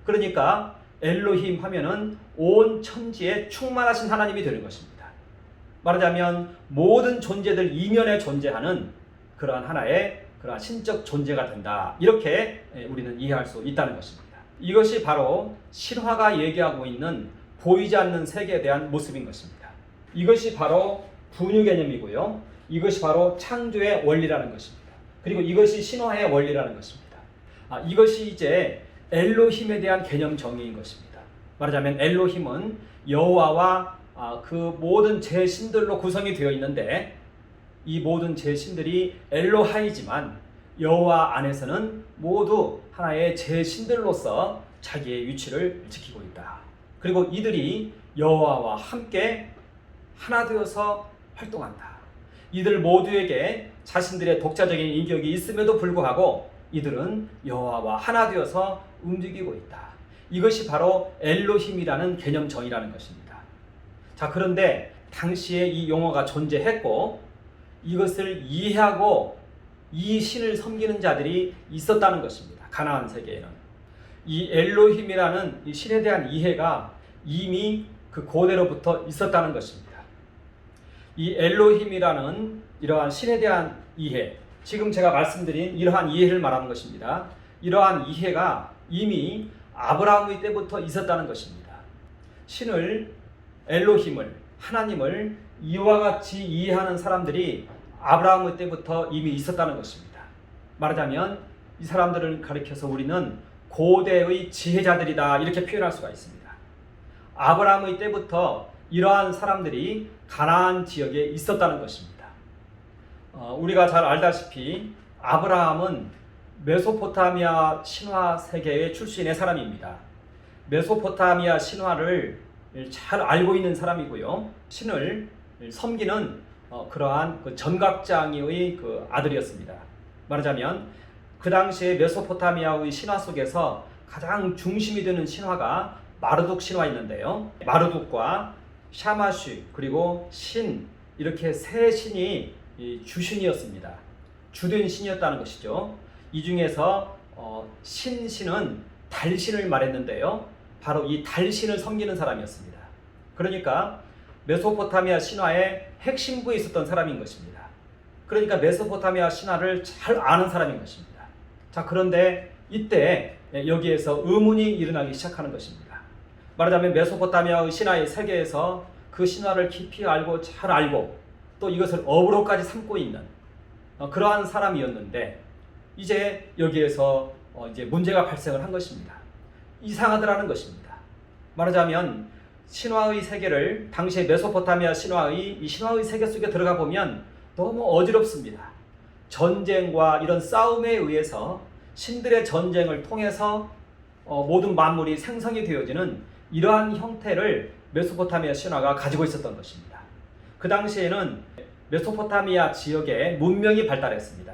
그러니까 엘로힘 하면은 온 천지에 충만하신 하나님이 되는 것입니다. 말하자면 모든 존재들 이면에 존재하는 그러한 하나의 그러한 신적 존재가 된다. 이렇게 우리는 이해할 수 있다는 것입니다. 이것이 바로 신화가 얘기하고 있는 보이지 않는 세계에 대한 모습인 것입니다. 이것이 바로 분유 개념이고요. 이것이 바로 창조의 원리라는 것입니다. 그리고 이것이 신화의 원리라는 것입니다. 이것이 이제 엘로힘에 대한 개념 정의인 것입니다. 말하자면 엘로힘은 여호와와 그 모든 제신들로 구성이 되어 있는데 이 모든 제신들이 엘로하이지만 여호와 안에서는 모두 하나의 제신들로서 자기의 위치를 지키고 있다. 그리고 이들이 여호와와 함께 하나 되어서 활동한다. 이들 모두에게 자신들의 독자적인 인격이 있음에도 불구하고 이들은 여호와와 하나 되어서 움직이고 있다. 이것이 바로 엘로힘이라는 개념 정의라는 것입니다. 자, 그런데 당시에 이 용어가 존재했고 이것을 이해하고 이 신을 섬기는 자들이 있었다는 것입니다. 가나안 세계에는 이 엘로힘이라는 이 신에 대한 이해가 이미 그 고대로부터 있었다는 것입니다. 이 엘로힘이라는 이러한 신에 대한 이해, 지금 제가 말씀드린 이러한 이해를 말하는 것입니다. 이러한 이해가 이미 아브라함의 때부터 있었다는 것입니다. 신을, 엘로힘을, 하나님을 이와 같이 이해하는 사람들이 아브라함의 때부터 이미 있었다는 것입니다. 말하자면 이 사람들을 가리켜서 우리는 고대의 지혜자들이다 이렇게 표현할 수가 있습니다. 아브라함의 때부터 이러한 사람들이 가나안 지역에 있었다는 것입니다. 우리가 잘 알다시피 아브라함은 메소포타미아 신화 세계의 출신의 사람입니다. 메소포타미아 신화를 잘 알고 있는 사람이고요. 신을 섬기는 그러한 그 전각장이의 그 아들이었습니다. 말하자면 그 당시에 메소포타미아의 신화 속에서 가장 중심이 되는 신화가 마르둑 신화였는데요. 마르둑과 샤마슈 그리고 신 이렇게 세 신이 주신이었습니다. 주된 신이었다는 것이죠. 이 중에서 신은 달신을 말했는데요. 바로 이 달신을 섬기는 사람이었습니다. 그러니까 메소포타미아 신화의 핵심부에 있었던 사람인 것입니다. 그러니까 메소포타미아 신화를 잘 아는 사람인 것입니다. 자, 그런데 이때 여기에서 의문이 일어나기 시작하는 것입니다. 말하자면 메소포타미아의 신화의 세계에서 그 신화를 깊이 알고 잘 알고 또 이것을 업으로까지 삼고 있는 그러한 사람이었는데 이제 여기에서 이제 문제가 발생을 한 것입니다. 이상하더라는 것입니다. 말하자면 신화의 세계를 당시의 메소포타미아 신화의 이 신화의 세계 속에 들어가 보면 너무 어지럽습니다. 전쟁과 이런 싸움에 의해서 신들의 전쟁을 통해서 모든 만물이 생성이 되어지는 이러한 형태를 메소포타미아 신화가 가지고 있었던 것입니다. 그 당시에는 메소포타미아 지역에 문명이 발달했습니다.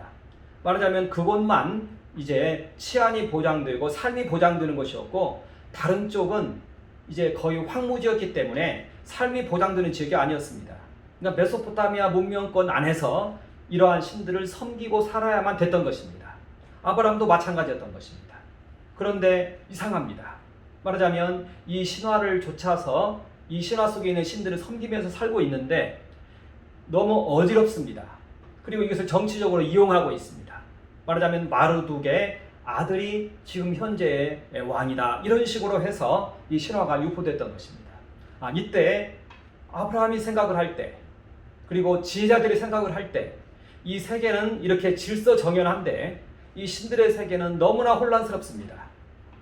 말하자면 그곳만 이제 치안이 보장되고 삶이 보장되는 것이었고 다른 쪽은 이제 거의 황무지였기 때문에 삶이 보장되는 지역이 아니었습니다. 그러니까 메소포타미아 문명권 안에서 이러한 신들을 섬기고 살아야만 됐던 것입니다. 아브라함도 마찬가지였던 것입니다. 그런데 이상합니다. 말하자면 이 신화를 좇아서 이 신화 속에 있는 신들을 섬기면서 살고 있는데 너무 어지럽습니다. 그리고 이것을 정치적으로 이용하고 있습니다. 말하자면 마르둑의 아들이 지금 현재의 왕이다. 이런 식으로 해서 이 신화가 유포됐던 것입니다. 이때 아브라함이 생각을 할 때, 그리고 지혜자들이 생각을 할 때, 이 세계는 이렇게 질서정연한데 이 신들의 세계는 너무나 혼란스럽습니다.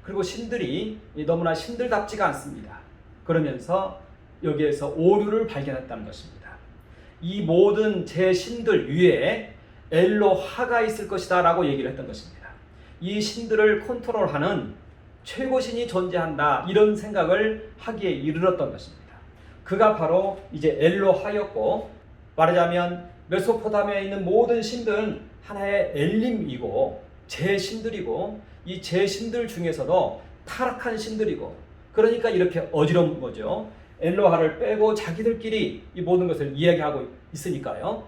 그리고 신들이 너무나 신들답지가 않습니다. 그러면서 여기에서 오류를 발견했다는 것입니다. 이 모든 제 신들 위에 엘로하가 있을 것이다 라고 얘기를 했던 것입니다. 이 신들을 컨트롤하는 최고신이 존재한다 이런 생각을 하기에 이르렀던 것입니다. 그가 바로 이제 엘로하였고 말하자면 메소포타미아에 있는 모든 신들은 하나의 엘림이고 제신들이고 이 제신들 중에서도 타락한 신들이고 그러니까 이렇게 어지러운 거죠. 엘로하를 빼고 자기들끼리 이 모든 것을 이야기하고 있으니까요.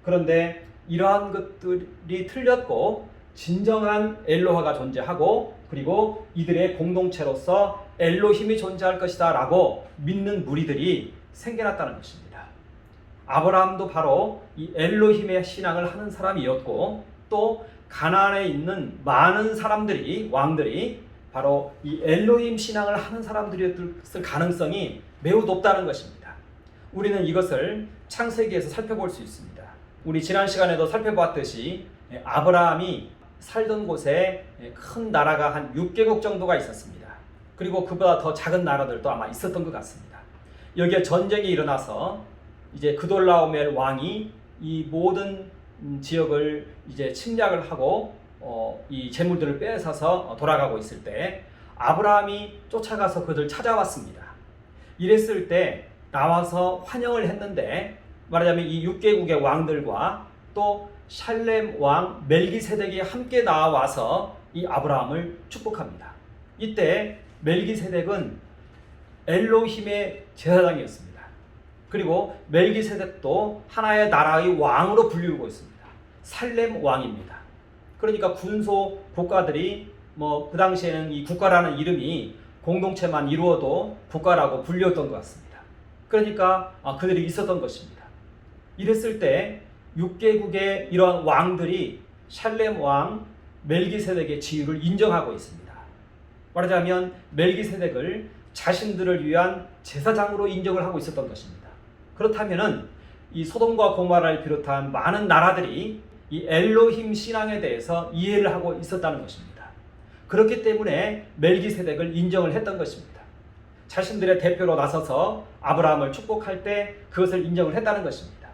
그런데 이러한 것들이 틀렸고 진정한 엘로하가 존재하고 그리고 이들의 공동체로서 엘로힘이 존재할 것이다 라고 믿는 무리들이 생겨났다는 것입니다. 아브라함도 바로 이 엘로힘의 신앙을 하는 사람이었고, 또 가나안에 있는 많은 사람들이, 왕들이 바로 이 엘로힘 신앙을 하는 사람들이었을 가능성이 매우 높다는 것입니다. 우리는 이것을 창세기에서 살펴볼 수 있습니다. 우리 지난 시간에도 살펴보았듯이 아브라함이 살던 곳에 큰 나라가 한 6개국 정도가 있었습니다. 그리고 그보다 더 작은 나라들도 아마 있었던 것 같습니다. 여기에 전쟁이 일어나서 이제 그돌라오멜 왕이 이 모든 지역을 이제 침략을 하고 이 재물들을 빼앗아서 돌아가고 있을 때 아브라함이 쫓아가서 그들 찾아왔습니다. 이랬을 때 나와서 환영을 했는데, 말하자면 이 6개국의 왕들과 또 샬렘 왕 멜기세덱이 함께 나와서 이 아브라함을 축복합니다. 이때 멜기세덱은 엘로힘의 제사장이었습니다. 그리고 멜기세덱도 하나의 나라의 왕으로 불리우고 있습니다. 살렘 왕입니다. 그러니까 군소 국가들이 그 당시에는 이 국가라는 이름이 공동체만 이루어도 국가라고 불렸던 것 같습니다. 그러니까 그들이 있었던 것입니다. 이랬을 때 6개국의 이러한 왕들이 샬렘 왕 멜기세덱의 지위를 인정하고 있습니다. 말하자면 멜기세덱을 자신들을 위한 제사장으로 인정을 하고 있었던 것입니다. 그렇다면은 이 소돔과 고모라를 비롯한 많은 나라들이 이 엘로힘 신앙에 대해서 이해를 하고 있었다는 것입니다. 그렇기 때문에 멜기세덱을 인정을 했던 것입니다. 자신들의 대표로 나서서 아브라함을 축복할 때 그것을 인정을 했다는 것입니다.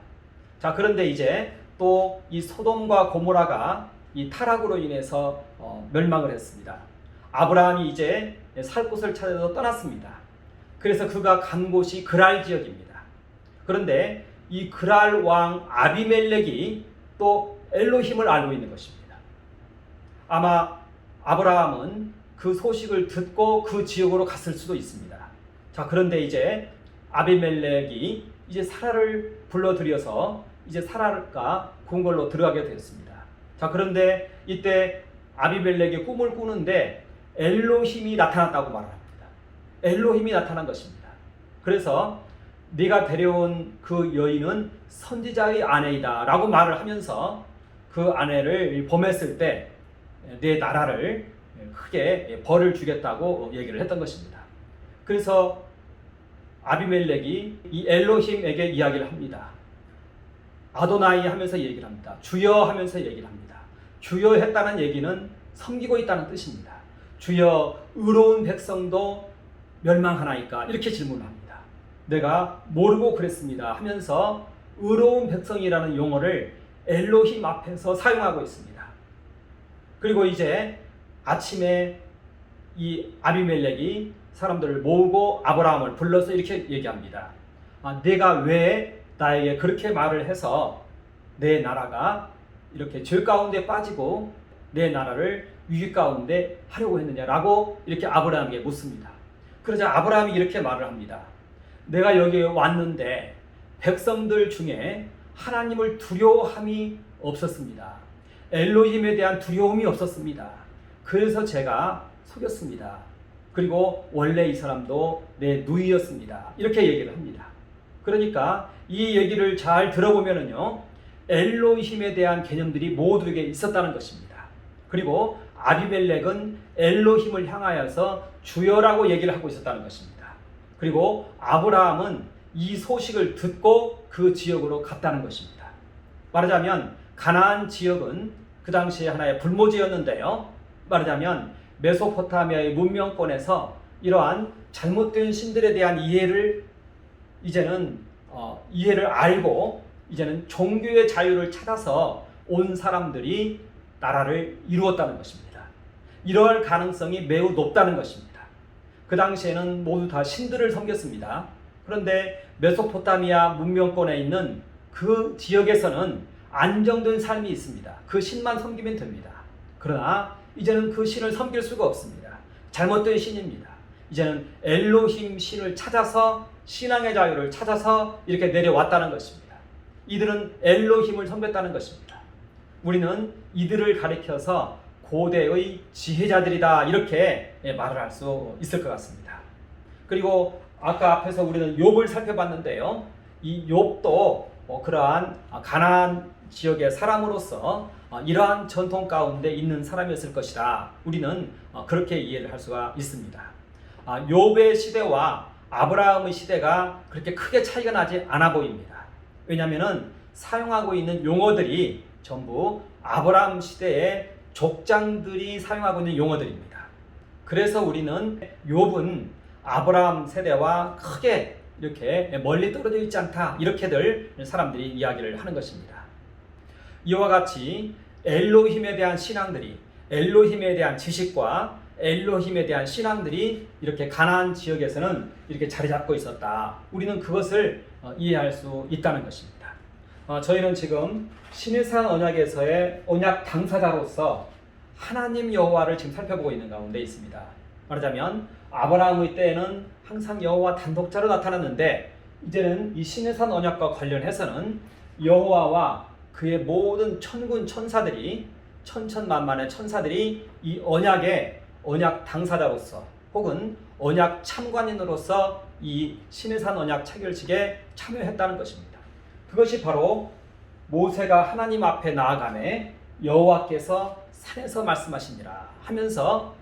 자, 그런데 이제 또 이 소돔과 고모라가 이 타락으로 인해서 멸망을 했습니다. 아브라함이 이제 살 곳을 찾아서 떠났습니다. 그래서 그가 간 곳이 그랄 지역입니다. 그런데 이 그랄 왕 아비멜렉이 또 엘로힘을 알고 있는 것입니다. 아마 아브라함은 그 소식을 듣고 그 지역으로 갔을 수도 있습니다. 자, 그런데 이제 아비멜렉이 이제 사라를 불러들여서 이제 사라가 궁궐로 들어가게 되었습니다. 자, 그런데 이때 아비멜렉이 꿈을 꾸는데 엘로힘이 나타났다고 말합니다. 엘로힘이 나타난 것입니다. 그래서 네가 데려온 그 여인은 선지자의 아내이다 라고 말을 하면서 그 아내를 범했을 때 내 나라를 크게 벌을 주겠다고 얘기를 했던 것입니다. 그래서 아비멜렉이 이 엘로힘에게 이야기를 합니다. 아도나이 하면서 얘기를 합니다. 주여 하면서 얘기를 합니다. 주여 했다는 얘기는 섬기고 있다는 뜻입니다. 주여, 의로운 백성도 멸망하나이까? 이렇게 질문을 합니다. 내가 모르고 그랬습니다 하면서 의로운 백성이라는 용어를 엘로힘 앞에서 사용하고 있습니다. 그리고 이제 아침에 이 아비멜렉이 사람들을 모으고 아브라함을 불러서 이렇게 얘기합니다. 내가 왜 나에게 그렇게 말을 해서 내 나라가 이렇게 죄 가운데 빠지고 내 나라를 위기 가운데 하려고 했느냐라고 이렇게 아브라함에게 묻습니다. 그러자 아브라함이 이렇게 말을 합니다. 내가 여기에 왔는데 백성들 중에 하나님을 두려워함이 없었습니다. 엘로힘에 대한 두려움이 없었습니다. 그래서 제가 속였습니다. 그리고 원래 이 사람도 내 누이였습니다. 이렇게 얘기를 합니다. 그러니까 이 얘기를 잘 들어보면은요, 엘로힘에 대한 개념들이 모두에게 있었다는 것입니다. 그리고 아비멜렉은 엘로힘을 향하여서 주여라고 얘기를 하고 있었다는 것입니다. 그리고 아브라함은 이 소식을 듣고 그 지역으로 갔다는 것입니다. 말하자면 가나안 지역은 그 당시에 하나의 불모지였는데요. 말하자면 메소포타미아의 문명권에서 이러한 잘못된 신들에 대한 이해를 이해를 알고 이제는 종교의 자유를 찾아서 온 사람들이 나라를 이루었다는 것입니다. 이러할 가능성이 매우 높다는 것입니다. 그 당시에는 모두 다 신들을 섬겼습니다. 그런데 메소포타미아 문명권에 있는 그 지역에서는 안정된 삶이 있습니다. 그 신만 섬기면 됩니다. 그러나 이제는 그 신을 섬길 수가 없습니다. 잘못된 신입니다. 이제는 엘로힘 신을 찾아서 신앙의 자유를 찾아서 이렇게 내려왔다는 것입니다. 이들은 엘로힘을 섬겼다는 것입니다. 우리는 이들을 가리켜서 고대의 지혜자들이다 이렇게 말을 할 수 있을 것 같습니다. 그리고 아까 앞에서 우리는 욥을 살펴봤는데요. 이 욥도 그러한 가나안 지역의 사람으로서 이러한 전통 가운데 있는 사람이었을 것이다. 우리는 그렇게 이해를 할 수가 있습니다. 욥의 시대와 아브라함의 시대가 그렇게 크게 차이가 나지 않아 보입니다. 왜냐하면 사용하고 있는 용어들이 전부 아브라함 시대의 족장들이 사용하고 있는 용어들입니다. 그래서 우리는 욥은 아브라함 세대와 크게 이렇게 멀리 떨어져 있지 않다 이렇게들 사람들이 이야기를 하는 것입니다. 이와 같이 엘로힘에 대한 신앙들이, 엘로힘에 대한 지식과 엘로힘에 대한 신앙들이 이렇게 가나안 지역에서는 이렇게 자리 잡고 있었다. 우리는 그것을 이해할 수 있다는 것입니다. 저희는 지금 시내산 언약에서의 언약 당사자로서 하나님 여호와를 지금 살펴보고 있는 가운데 있습니다. 말하자면 아브라함의 때에는 항상 여호와 단독자로 나타났는데 이제는 이 시내산 언약과 관련해서는 여호와와 그의 모든 천군 천사들이 천천만만의 천사들이 이 언약의 언약 당사자로서 혹은 언약 참관인으로서 이 시내산 언약 체결식에 참여했다는 것입니다. 그것이 바로 모세가 하나님 앞에 나아가매 여호와께서 산에서 말씀하시니라 하면서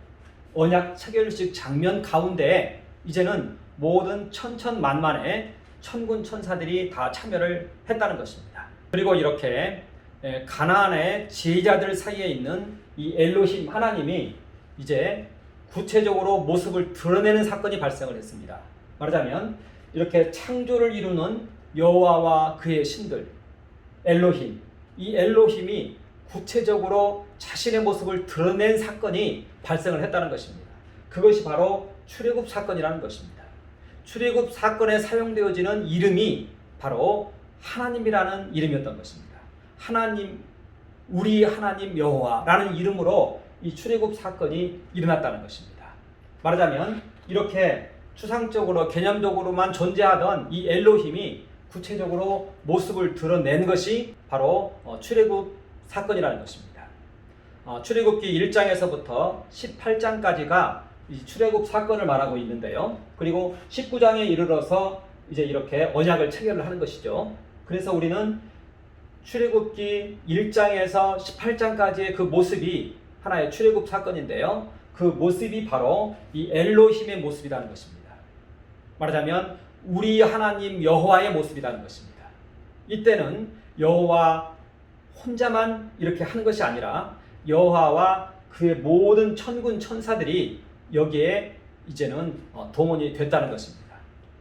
언약 체결식 장면 가운데 이제는 모든 천천만만의 천군 천사들이 다 참여를 했다는 것입니다. 그리고 이렇게 가나안의 지혜자들 사이에 있는 이 엘로힘 하나님이 이제 구체적으로 모습을 드러내는 사건이 발생을 했습니다. 말하자면 이렇게 창조를 이루는 여호와와 그의 신들 엘로힘, 이 엘로힘이 구체적으로 자신의 모습을 드러낸 사건이 발생을 했다는 것입니다. 그것이 바로 출애굽 사건이라는 것입니다. 출애굽 사건에 사용되어지는 이름이 바로 하나님이라는 이름이었던 것입니다. 하나님, 우리 하나님 여호와라는 이름으로 이 출애굽 사건이 일어났다는 것입니다. 말하자면 이렇게 추상적으로 개념적으로만 존재하던 이 엘로힘이 구체적으로 모습을 드러낸 것이 바로 출애굽 사건이라는 것입니다. 출애굽기 1장에서부터 18장까지가 이 출애굽 사건을 말하고 있는데요. 그리고 19장에 이르러서 이제 이렇게 언약을 체결을 하는 것이죠. 그래서 우리는 출애굽기 1장에서 18장까지의 그 모습이 하나의 출애굽 사건인데요. 그 모습이 바로 이 엘로힘의 모습이라는 것입니다. 말하자면 우리 하나님 여호와의 모습이라는 것입니다. 이때는 여호와 혼자만 이렇게 하는 것이 아니라 여호와와 그의 모든 천군 천사들이 여기에 이제는 동원이 됐다는 것입니다.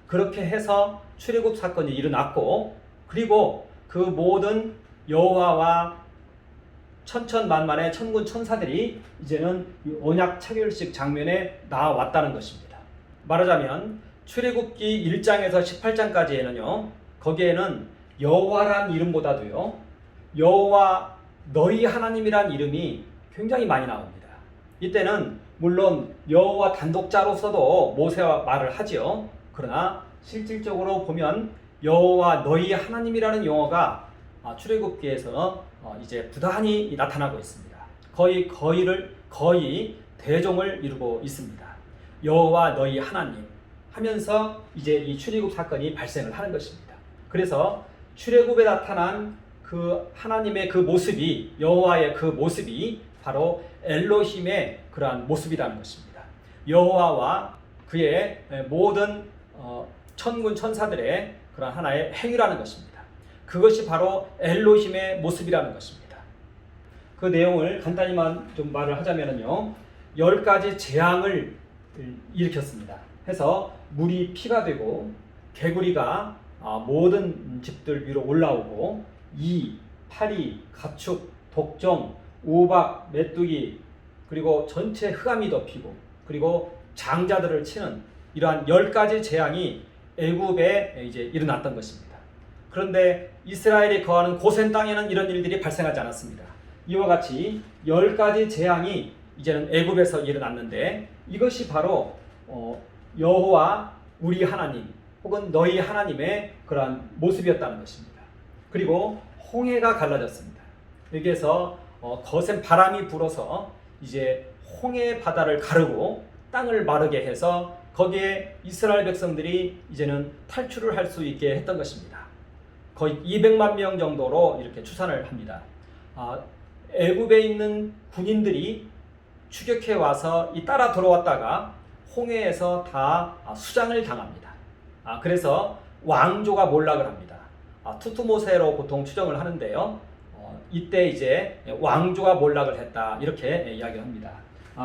그렇게 해서 출애굽 사건이 일어났고 그리고 그 모든 여호와와 천천만만의 천군 천사들이 이제는 언약 체결식 장면에 나왔다는 것입니다. 말하자면 출애굽기 1장에서 18장까지에는요. 거기에는 여호와란 이름보다도요. 여호와 너희 하나님이란 이름이 굉장히 많이 나옵니다. 이때는 물론 여호와 단독자로서도 모세와 말을 하지요. 그러나 실질적으로 보면 여호와 너희 하나님이라는 용어가 출애굽기에서 이제 부단히 나타나고 있습니다. 거의 대종을 이루고 있습니다. 여호와 너희 하나님 하면서 이제 이 출애굽 사건이 발생을 하는 것입니다. 그래서 출애굽에 나타난 그 하나님의 그 모습이 여호와의 그 모습이 바로 엘로힘의 그러한 모습이라는 것입니다. 여호와와 그의 모든 천군 천사들의 그런 하나의 행위라는 것입니다. 그것이 바로 엘로힘의 모습이라는 것입니다. 그 내용을 간단히만 좀 말을 하자면요, 10가지 재앙을 일으켰습니다. 해서 물이 피가 되고 개구리가 모든 집들 위로 올라오고 파리, 가축, 독종, 우박, 메뚜기 그리고 전체 흑암이 덮이고 그리고 장자들을 치는 이러한 10가지 재앙이 애굽에 이제 일어났던 것입니다. 그런데 이스라엘이 거하는 고센 땅에는 이런 일들이 발생하지 않았습니다. 이와 같이 10가지 재앙이 이제는 애굽에서 일어났는데 이것이 바로 여호와 우리 하나님 혹은 너희 하나님의 그러한 모습이었다는 것입니다. 그리고 홍해가 갈라졌습니다. 여기에서 거센 바람이 불어서 이제 홍해 바다를 가르고 땅을 마르게 해서 거기에 이스라엘 백성들이 이제는 탈출을 할 수 있게 했던 것입니다. 거의 200만 명 정도로 이렇게 추산을 합니다. 애굽에 있는 군인들이 추격해 와서 따라 들어왔다가 홍해에서 다 수장을 당합니다. 그래서 왕조가 몰락을 합니다. 투투모세로 보통 추정을 하는데요. 이때 이제 왕조가 몰락을 했다 이렇게 이야기를 합니다.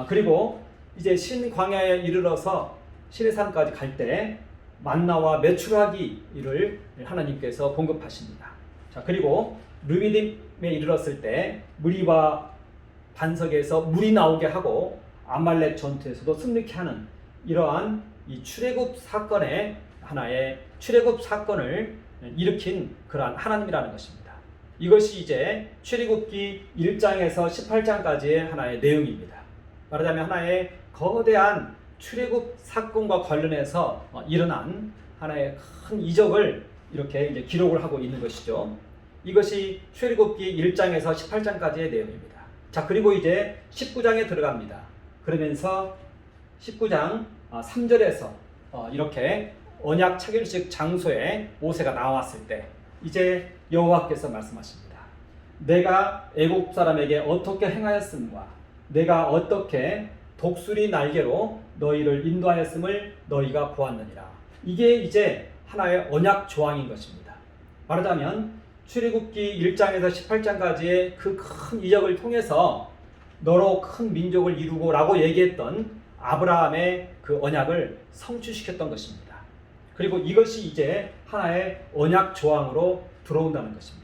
그리고 이제 신광야에 이르러서 시내산까지 갈 때 만나와 메추라기를 하나님께서 공급하십니다. 자, 그리고 르비딤에 이르렀을 때 무리와 반석에서 물이 나오게 하고 아말렉 전투에서도 승리케 하는 이러한 이 출애굽 사건의 하나의 출애굽 사건을 일으킨 그러한 하나님이라는 것입니다. 이것이 이제 출애굽기 1장에서 18장까지의 하나의 내용입니다. 말하자면 하나의 거대한 출애굽 사건과 관련해서 일어난 하나의 큰 이적을 이렇게 이제 기록을 하고 있는 것이죠. 이것이 출애굽기 1장에서 18장까지의 내용입니다. 자, 그리고 이제 19장에 들어갑니다. 그러면서 19장 3절에서 이렇게 언약 차결식 장소에 모세가 나왔을 때 이제 여호와께서 말씀하십니다. 내가 애굽 사람에게 어떻게 행하였음과 내가 어떻게 독수리 날개로 너희를 인도하였음을 너희가 보았느니라. 이게 이제 하나의 언약 조항인 것입니다. 말하자면 출애굽기 1장에서 18장까지의 그 큰 이적을 통해서 너로 큰 민족을 이루고 라고 얘기했던 아브라함의 그 언약을 성취시켰던 것입니다. 그리고 이것이 이제 하나의 언약 조항으로 들어온다는 것입니다.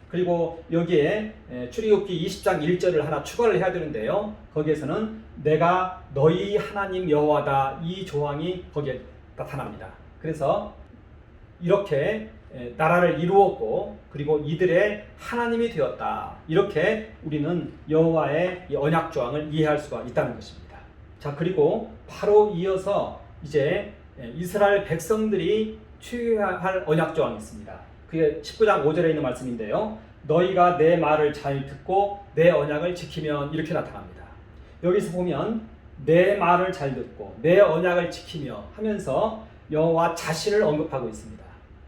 그리고 여기에 출애굽기 20장 1절을 하나 추가를 해야 되는데요. 거기에서는 내가 너희 하나님 여호와다 이 조항이 거기에 나타납니다. 그래서 이렇게 나라를 이루었고 그리고 이들의 하나님이 되었다. 이렇게 우리는 여호와의 이 언약 조항을 이해할 수가 있다는 것입니다. 자, 그리고 바로 이어서 이제 이스라엘 백성들이 취할 언약 조항이 있습니다. 그게 19장 5절에 있는 말씀인데요. 너희가 내 말을 잘 듣고 내 언약을 지키면 이렇게 나타납니다. 여기서 보면 내 말을 잘 듣고 내 언약을 지키며 하면서 여호와 자신을 언급하고 있습니다.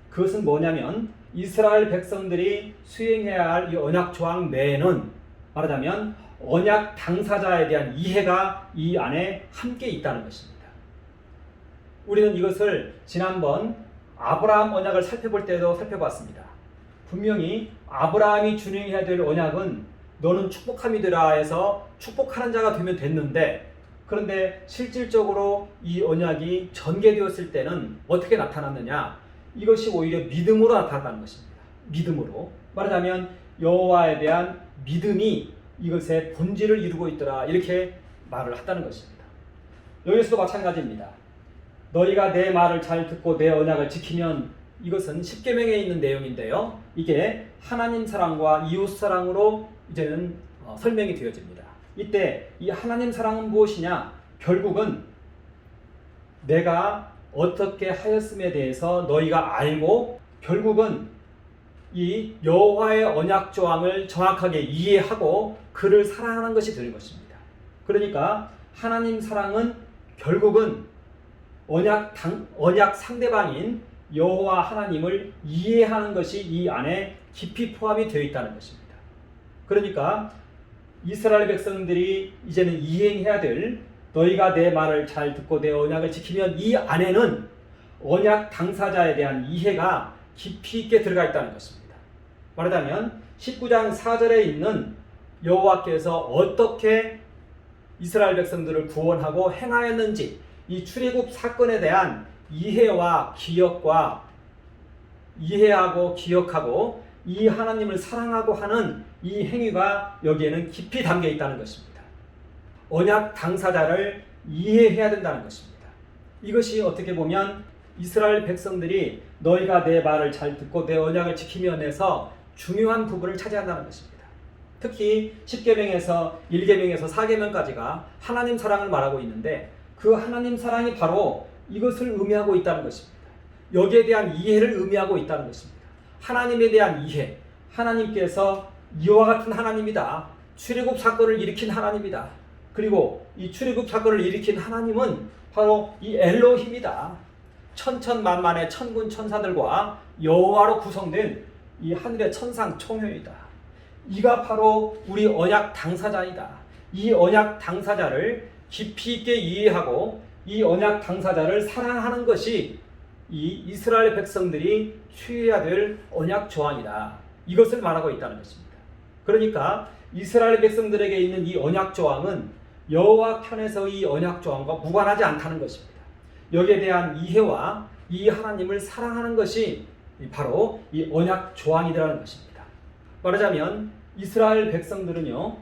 그것은 뭐냐면 이스라엘 백성들이 수행해야 할 이 언약 조항 내에는 말하자면 언약 당사자에 대한 이해가 이 안에 함께 있다는 것입니다. 우리는 이것을 지난번 아브라함 언약을 살펴볼 때도 살펴봤습니다. 분명히 아브라함이 준행해야 될 언약은 너는 축복함이 되라 해서 축복하는 자가 되면 됐는데, 그런데 실질적으로 이 언약이 전개되었을 때는 어떻게 나타났느냐? 이것이 오히려 믿음으로 나타났다는 것입니다. 믿음으로. 말하자면 여호와에 대한 믿음이 이것의 본질을 이루고 있더라, 이렇게 말을 했다는 것입니다. 여기서도 마찬가지입니다. 너희가 내 말을 잘 듣고 내 언약을 지키면, 이것은 십계명에 있는 내용인데요. 이게 하나님 사랑과 이웃 사랑으로 이제는 설명이 되어집니다. 이때 이 하나님 사랑은 무엇이냐? 결국은 내가 어떻게 하였음에 대해서 너희가 알고 결국은 이 여호와의 언약 조항을 정확하게 이해하고 그를 사랑하는 것이 되는 것입니다. 그러니까 하나님 사랑은 결국은 언약 상대방인 여호와 하나님을 이해하는 것이 이 안에 깊이 포함이 되어 있다는 것입니다. 그러니까 이스라엘 백성들이 이제는 이행해야 될, 너희가 내 말을 잘 듣고 내 언약을 지키면, 이 안에는 언약 당사자에 대한 이해가 깊이 있게 들어가 있다는 것입니다. 말하자면 19장 4절에 있는 여호와께서 어떻게 이스라엘 백성들을 구원하고 행하였는지, 이 출애굽 사건에 대한 이해와 기억과 이해하고 기억하고 이 하나님을 사랑하고 하는 이 행위가 여기에는 깊이 담겨 있다는 것입니다. 언약 당사자를 이해해야 된다는 것입니다. 이것이 어떻게 보면 이스라엘 백성들이 너희가 내 말을 잘 듣고 내 언약을 지키면에서 중요한 부분을 차지한다는 것입니다. 특히 10계명에서 1계명에서 4계명까지가 하나님 사랑을 말하고 있는데, 그 하나님 사랑이 바로 이것을 의미하고 있다는 것입니다. 여기에 대한 이해를 의미하고 있다는 것입니다. 하나님에 대한 이해, 하나님께서 이와 같은 하나님이다, 출애굽 사건을 일으킨 하나님이다. 그리고 이 출애굽 사건을 일으킨 하나님은 바로 이 엘로힘이다. 천천만만의 천군 천사들과 여호와로 구성된 이 하늘의 천상 총회이다. 이가 바로 우리 언약 당사자이다. 이 언약 당사자를 깊이 있게 이해하고 이 언약 당사자를 사랑하는 것이 이 이스라엘 백성들이 취해야 될 언약 조항이다. 이것을 말하고 있다는 것입니다. 그러니까 이스라엘 백성들에게 있는 이 언약 조항은 여호와 편에서 이 언약 조항과 무관하지 않다는 것입니다. 여기에 대한 이해와 이 하나님을 사랑하는 것이 바로 이 언약 조항이라는 것입니다. 말하자면 이스라엘 백성들은요,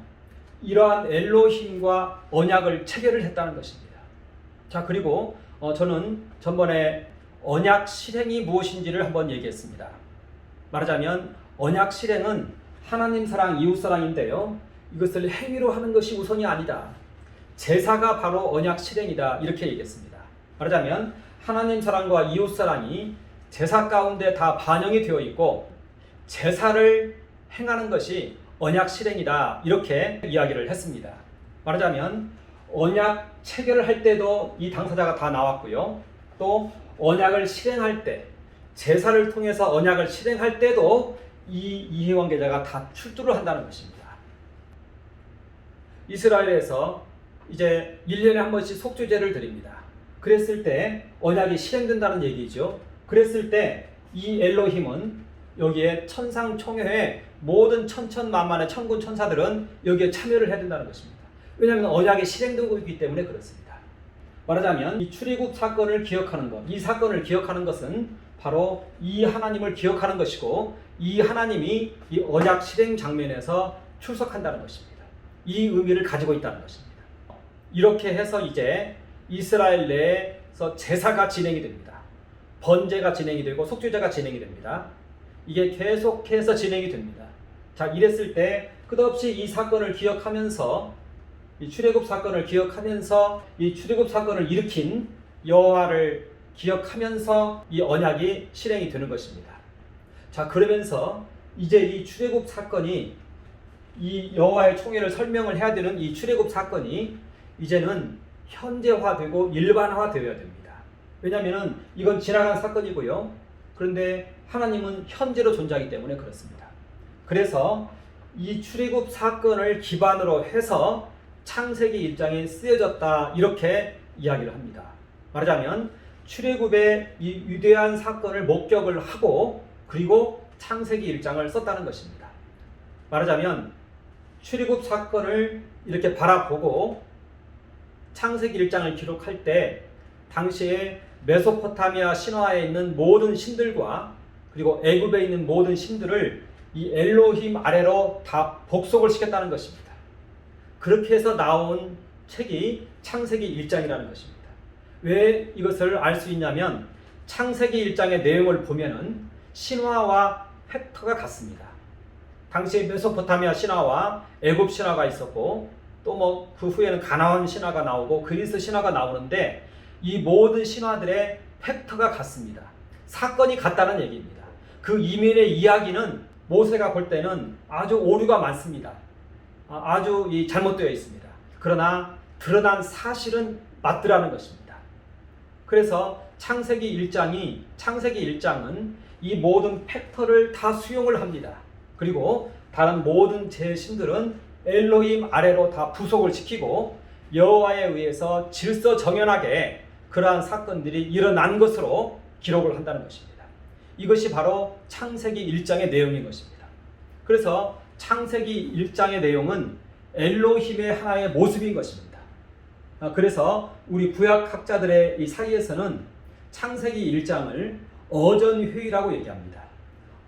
이러한 엘로힘과 언약을 체결을 했다는 것입니다. 자, 그리고 저는 전번에 언약 실행이 무엇인지를 한번 얘기했습니다. 말하자면 언약 실행은 하나님 사랑, 이웃 사랑인데요, 이것을 행위로 하는 것이 우선이 아니다. 제사가 바로 언약 실행이다. 이렇게 얘기했습니다. 말하자면 하나님 사랑과 이웃 사랑이 제사 가운데 다 반영이 되어 있고 제사를 행하는 것이 언약 실행이다. 이렇게 이야기를 했습니다. 말하자면 언약 체결을 할 때도 이 당사자가 다 나왔고요. 또 언약을 실행할 때, 제사를 통해서 언약을 실행할 때도 이 이해관계자가 다 출두를 한다는 것입니다. 이스라엘에서 이제 1년에 한 번씩 속죄제를 드립니다. 그랬을 때 언약이 실행된다는 얘기죠. 그랬을 때 이 엘로힘은 여기에 천상총회에 모든 천천만만의 천군 천사들은 여기에 참여를 해야 된다는 것입니다. 왜냐하면 언약이 실행되고 있기 때문에 그렇습니다. 말하자면 이 출애굽 사건을 기억하는 것, 이 사건을 기억하는 것은 바로 이 하나님을 기억하는 것이고 이 하나님이 이 언약 실행 장면에서 출석한다는 것입니다. 이 의미를 가지고 있다는 것입니다. 이렇게 해서 이제 이스라엘 내에서 제사가 진행이 됩니다. 번제가 진행이 되고 속죄제가 진행이 됩니다. 이게 계속해서 진행이 됩니다. 자, 이랬을 때 끝없이 이 사건을 기억하면서 이 출애굽 사건을 기억하면서 이 출애굽 사건을 일으킨 여호와를 기억하면서 이 언약이 실행이 되는 것입니다. 자, 그러면서 이제 이 출애굽 사건이 이 여호와의 총회를 설명을 해야 되는 이 출애굽 사건이 이제는 현재화되고 일반화되어야 됩니다. 왜냐하면 이건 지나간 사건이고요. 그런데 하나님은 현재로 존재하기 때문에 그렇습니다. 그래서 이 출애굽 사건을 기반으로 해서 창세기 1장에 쓰여졌다, 이렇게 이야기를 합니다. 말하자면 출애굽의 이 위대한 사건을 목격을 하고 그리고 창세기 1장을 썼다는 것입니다. 말하자면 출애굽 사건을 이렇게 바라보고 창세기 1장을 기록할 때 당시에 메소포타미아 신화에 있는 모든 신들과 그리고 애굽에 있는 모든 신들을 이 엘로힘 아래로 다 복속을 시켰다는 것입니다. 그렇게 해서 나온 책이 창세기 1장이라는 것입니다. 왜 이것을 알 수 있냐면 창세기 1장의 내용을 보면은 신화와 팩터가 같습니다. 당시에 메소포타미아 신화와 애굽 신화가 있었고 또 뭐 그 후에는 가나안 신화가 나오고 그리스 신화가 나오는데 이 모든 신화들의 팩터가 같습니다. 사건이 같다는 얘기입니다. 그 이면의 이야기는 모세가 볼 때는 아주 오류가 많습니다. 아주 잘못되어 있습니다. 그러나 드러난 사실은 맞더라는 것입니다. 그래서 창세기 1장은 이 모든 팩터를 다 수용을 합니다. 그리고 다른 모든 제신들은 엘로힘 아래로 다 부속을 시키고 여호와에 의해서 질서정연하게 그러한 사건들이 일어난 것으로 기록을 한다는 것입니다. 이것이 바로 창세기 1장의 내용인 것입니다. 그래서 창세기 1장의 내용은 엘로힘의 하나의 모습인 것입니다. 그래서 우리 구약학자들의 이 사이에서는 창세기 1장을 어전회의라고 얘기합니다.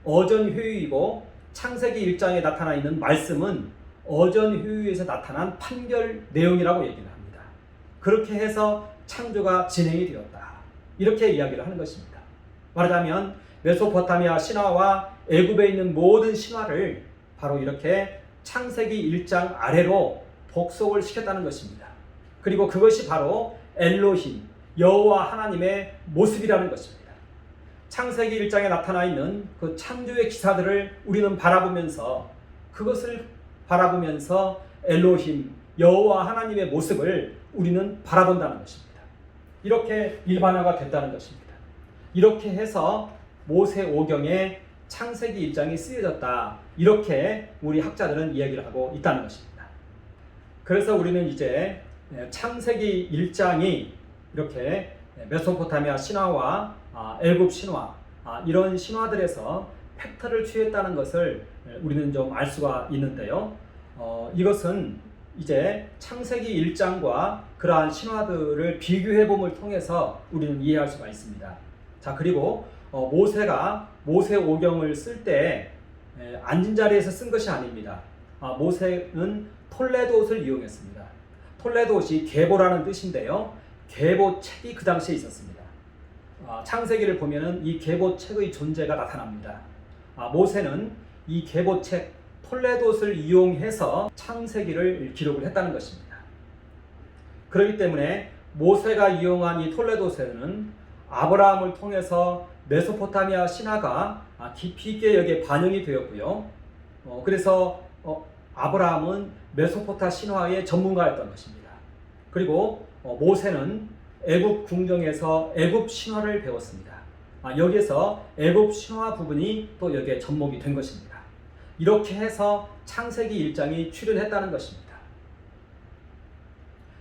어전회의이고 창세기 1장에 나타나 있는 말씀은 어전회의에서 나타난 판결 내용이라고 얘기를 합니다. 그렇게 해서 창조가 진행이 되었다, 이렇게 이야기를 하는 것입니다. 말하자면 메소포타미아 신화와 애굽에 있는 모든 신화를 바로 이렇게 창세기 1장 아래로 복속을 시켰다는 것입니다. 그리고 그것이 바로 엘로힘, 여호와 하나님의 모습이라는 것입니다. 창세기 1장에 나타나 있는 그 창조의 기사들을 우리는 바라보면서 그것을 바라보면서 엘로힘, 여호와 하나님의 모습을 우리는 바라본다는 것입니다. 이렇게 일반화가 됐다는 것입니다. 이렇게 해서 모세오경에 창세기 1장이 쓰여졌다. 이렇게 우리 학자들은 이야기를 하고 있다는 것입니다. 그래서 우리는 이제 창세기 1장이 이렇게 메소포타미아 신화와 애굽 신화 이런 신화들에서 팩트를 취했다는 것을 우리는 좀 알 수가 있는데요. 이것은 이제 창세기 1장과 그러한 신화들을 비교해봄을 통해서 우리는 이해할 수가 있습니다. 자, 그리고 모세가 모세오경을 쓸 때 앉은 자리에서 쓴 것이 아닙니다. 모세는 톨레도옷을 이용했습니다. 톨레도옷이 계보라는 뜻인데요. 계보책이 그 당시에 있었습니다. 창세기를 보면은 이 계보책의 존재가 나타납니다. 모세는 이 계보책 톨레도옷을 이용해서 창세기를 기록을 했다는 것입니다. 그렇기 때문에 모세가 이용한 이 톨레도스에는 아브라함을 통해서 메소포타미아 신화가 깊이 있게 여기에 반영이 되었고요. 그래서 아브라함은 메소포타 신화의 전문가였던 것입니다. 그리고 모세는 애굽 궁정에서 애굽 신화를 배웠습니다. 여기에서 애굽 신화 부분이 또 여기에 접목이 된 것입니다. 이렇게 해서 창세기 1장이 출현했다는 것입니다.